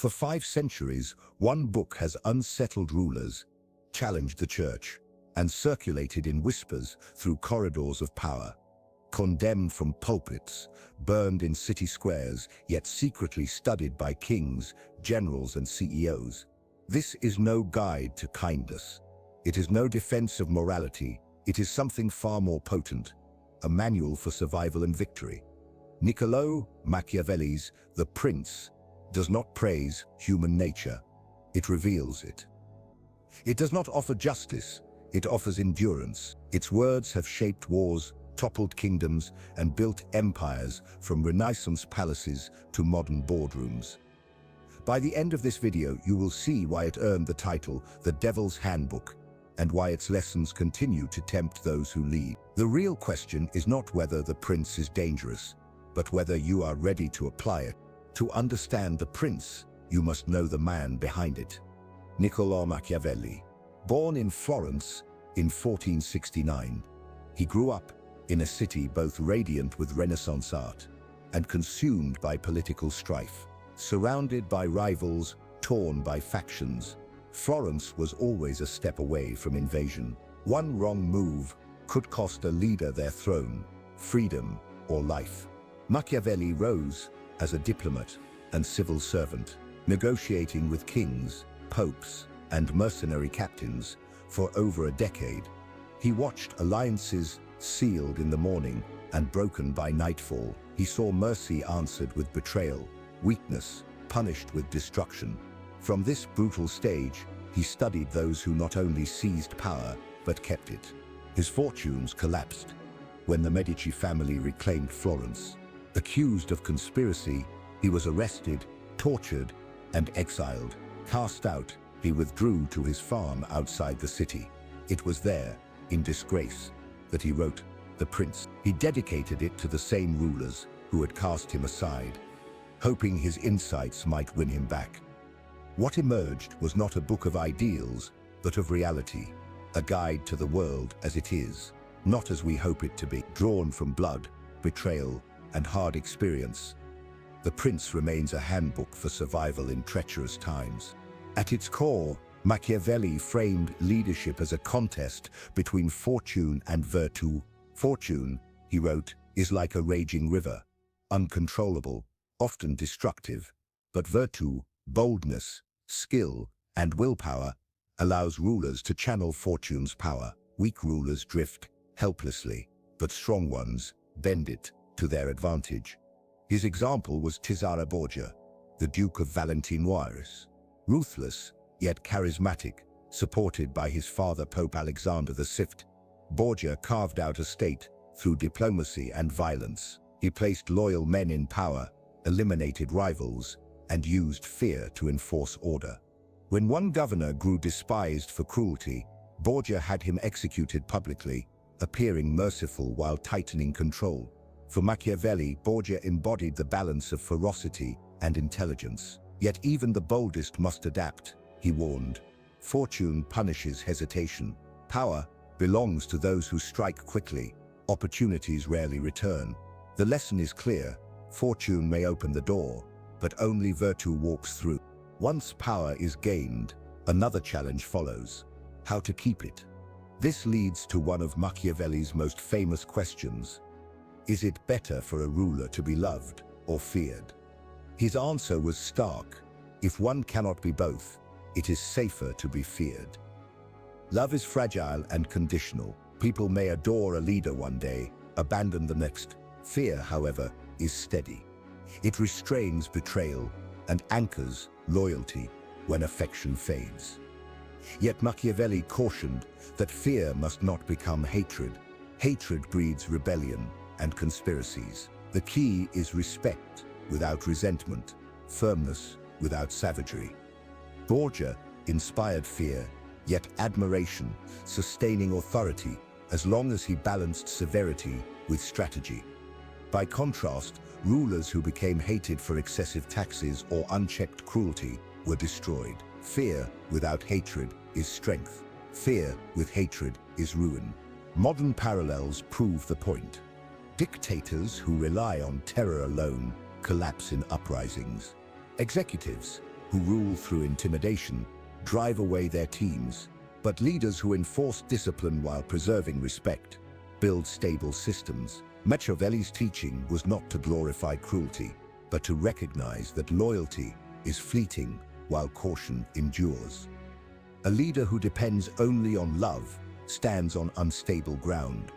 For 5 centuries, one book has unsettled rulers, challenged the church, and circulated in whispers through corridors of power. Condemned from pulpits, burned in city squares, yet secretly studied by kings, generals, and CEOs. This is no guide to kindness. It is no defense of morality. It is something far more potent, a manual for survival and victory. Niccolò Machiavelli's The Prince does not praise human nature. It reveals it. It does not offer justice. It offers endurance. Its words have shaped wars, toppled kingdoms, and built empires from Renaissance palaces to modern boardrooms. By the end of this video, you will see why it earned the title The Devil's Handbook, and why its lessons continue to tempt those who lead. The real question is not whether The Prince is dangerous, but whether you are ready to apply it. To understand The Prince, you must know the man behind it. Niccolò Machiavelli. Born in Florence in 1469, he grew up in a city both radiant with Renaissance art and consumed by political strife. Surrounded by rivals, torn by factions, Florence was always a step away from invasion. One wrong move could cost a leader their throne, freedom, or life. Machiavelli rose as a diplomat and civil servant, negotiating with kings, popes, and mercenary captains for over a decade. He watched alliances sealed in the morning and broken by nightfall. He saw mercy answered with betrayal, weakness punished with destruction. From this brutal stage, he studied those who not only seized power, but kept it. His fortunes collapsed when the Medici family reclaimed Florence. Accused of conspiracy, he was arrested, tortured, and exiled. Cast out, he withdrew to his farm outside the city. It was there, in disgrace, that he wrote The Prince. He dedicated it to the same rulers who had cast him aside, hoping his insights might win him back. What emerged was not a book of ideals, but of reality, a guide to the world as it is, not as we hope it to be. Drawn from blood, betrayal, and hard experience, The Prince remains a handbook for survival in treacherous times. At its core, Machiavelli framed leadership as a contest between fortune and virtù. Fortune, he wrote, is like a raging river, uncontrollable, often destructive, but virtù, boldness, skill, and willpower, allows rulers to channel fortune's power. Weak rulers drift helplessly, but strong ones bend it to their advantage. His example was Cesare Borgia, the Duke of Valentinois. Ruthless, yet charismatic, supported by his father Pope Alexander VI, Borgia carved out a state through diplomacy and violence. He placed loyal men in power, eliminated rivals, and used fear to enforce order. When one governor grew despised for cruelty, Borgia had him executed publicly, appearing merciful while tightening control. For Machiavelli, Borgia embodied the balance of ferocity and intelligence. Yet even the boldest must adapt, he warned. Fortune punishes hesitation. Power belongs to those who strike quickly. Opportunities rarely return. The lesson is clear. Fortune may open the door, but only virtù walks through. Once power is gained, another challenge follows: how to keep it. This leads to one of Machiavelli's most famous questions. Is it better for a ruler to be loved or feared? His answer was stark. If one cannot be both, it is safer to be feared. Love is fragile and conditional. People may adore a leader one day, abandon the next. Fear, however, is steady. It restrains betrayal and anchors loyalty when affection fades. Yet Machiavelli cautioned that fear must not become hatred. Hatred breeds rebellion and conspiracies. The key is respect without resentment, firmness without savagery. Borgia inspired fear, yet admiration, sustaining authority, as long as he balanced severity with strategy. By contrast, rulers who became hated for excessive taxes or unchecked cruelty were destroyed. Fear without hatred is strength. Fear with hatred is ruin. Modern parallels prove the point. Dictators who rely on terror alone collapse in uprisings. Executives who rule through intimidation, drive away their teams. But leaders who enforce discipline while preserving respect build stable systems. Machiavelli's teaching was not to glorify cruelty, but to recognize that loyalty is fleeting while caution endures. A leader who depends only on love stands on unstable ground.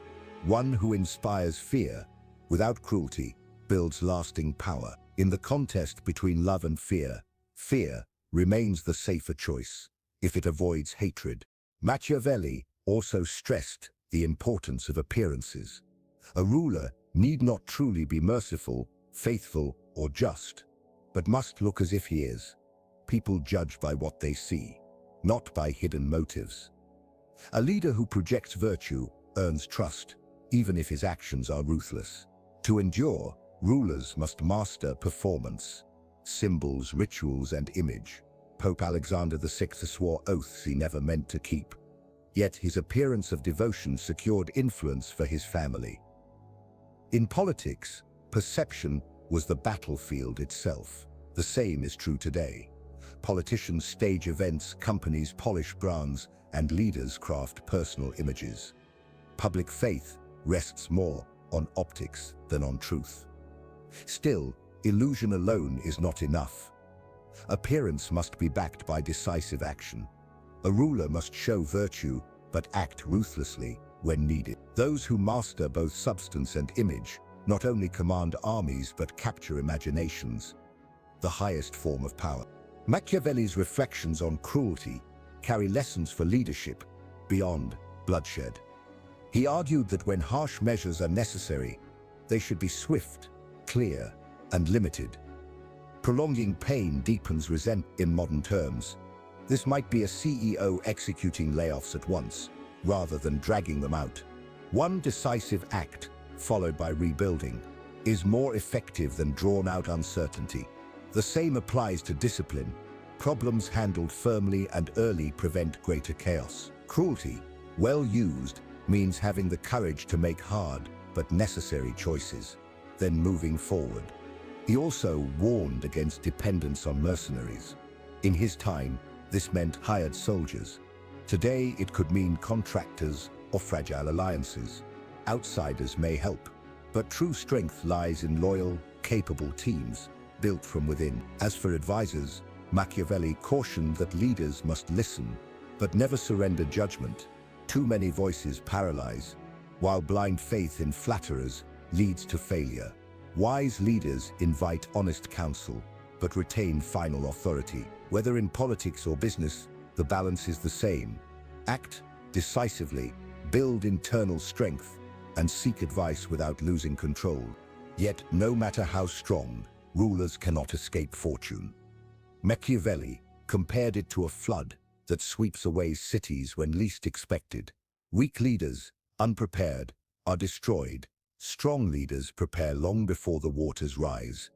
One who inspires fear without cruelty builds lasting power. In the contest between love and fear, fear remains the safer choice if it avoids hatred. Machiavelli also stressed the importance of appearances. A ruler need not truly be merciful, faithful, or just, but must look as if he is. People judge by what they see, not by hidden motives. A leader who projects virtue earns trust, even if his actions are ruthless. To endure, rulers must master performance, symbols, rituals, and image. Pope Alexander VI swore oaths he never meant to keep. Yet his appearance of devotion secured influence for his family. In politics, perception was the battlefield itself. The same is true today. Politicians stage events, companies polish brands, and leaders craft personal images. Public faith rests more on optics than on truth. Still, illusion alone is not enough. Appearance must be backed by decisive action. A ruler must show virtue, but act ruthlessly when needed. Those who master both substance and image not only command armies but capture imaginations, the highest form of power. Machiavelli's reflections on cruelty carry lessons for leadership beyond bloodshed. He argued that when harsh measures are necessary, they should be swift, clear, and limited. Prolonging pain deepens resentment. In modern terms, this might be a CEO executing layoffs at once, rather than dragging them out. One decisive act, followed by rebuilding, is more effective than drawn-out uncertainty. The same applies to discipline. Problems handled firmly and early prevent greater chaos. Cruelty, well used, means having the courage to make hard but necessary choices, then moving forward. He also warned against dependence on mercenaries. In his time, this meant hired soldiers. Today, it could mean contractors or fragile alliances. Outsiders may help, but true strength lies in loyal, capable teams built from within. As for advisors, Machiavelli cautioned that leaders must listen, but never surrender judgment. Too many voices paralyze, while blind faith in flatterers leads to failure. Wise leaders invite honest counsel, but retain final authority. Whether in politics or business, the balance is the same. Act decisively, build internal strength, and seek advice without losing control. Yet, no matter how strong, rulers cannot escape fortune. Machiavelli compared it to a flood that sweeps away cities when least expected. Weak leaders, unprepared, are destroyed. Strong leaders prepare long before the waters rise.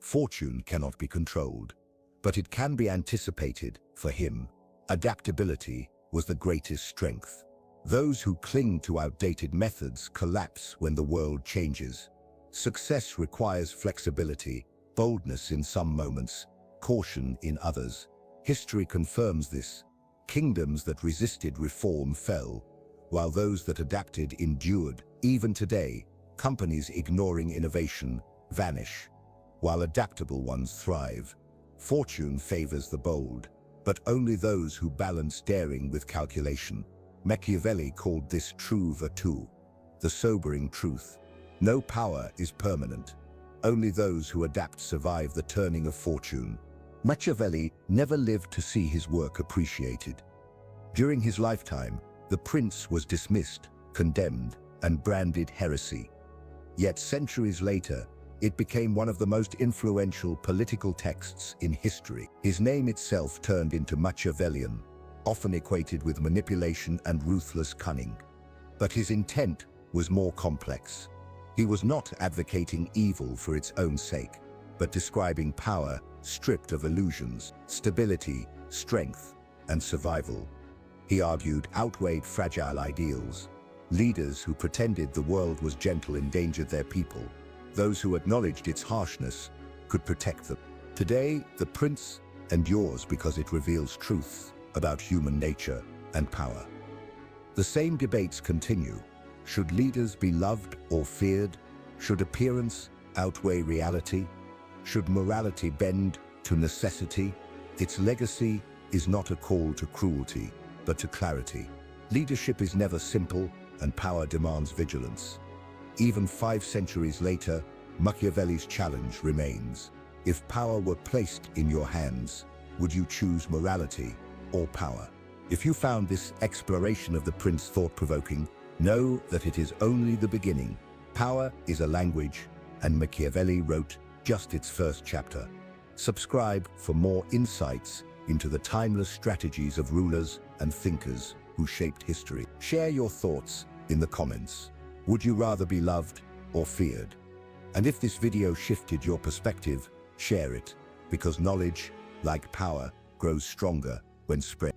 Fortune cannot be controlled, but it can be anticipated. For him, adaptability was the greatest strength. Those who cling to outdated methods collapse when the world changes. Success requires flexibility, boldness in some moments, caution in others. History confirms this. Kingdoms that resisted reform fell, while those that adapted endured. Even today, companies ignoring innovation vanish, while adaptable ones thrive. Fortune favors the bold, but only those who balance daring with calculation. Machiavelli called this true virtù, the sobering truth. No power is permanent. Only those who adapt survive the turning of fortune. Machiavelli never lived to see his work appreciated. During his lifetime, The Prince was dismissed, condemned, and branded heresy. Yet centuries later, it became one of the most influential political texts in history. His name itself turned into Machiavellian, often equated with manipulation and ruthless cunning. But his intent was more complex. He was not advocating evil for its own sake, but describing power stripped of illusions, stability, strength, and survival. He argued outweighed fragile ideals. Leaders who pretended the world was gentle endangered their people. Those who acknowledged its harshness could protect them. Today, The Prince and yours because it reveals truths about human nature and power. The same debates continue. Should leaders be loved or feared? Should appearance outweigh reality? Should morality bend to necessity? Its legacy is not a call to cruelty, but to clarity. Leadership is never simple, and power demands vigilance. Even 5 centuries later, Machiavelli's challenge remains. If power were placed in your hands, would you choose morality or power? If you found this exploration of the prince thought-provoking, know that it is only the beginning. Power is a language, and Machiavelli wrote just its first chapter. Subscribe for more insights into the timeless strategies of rulers and thinkers who shaped history. Share your thoughts in the comments. Would you rather be loved or feared? And if this video shifted your perspective, share it, because knowledge, like power, grows stronger when spread.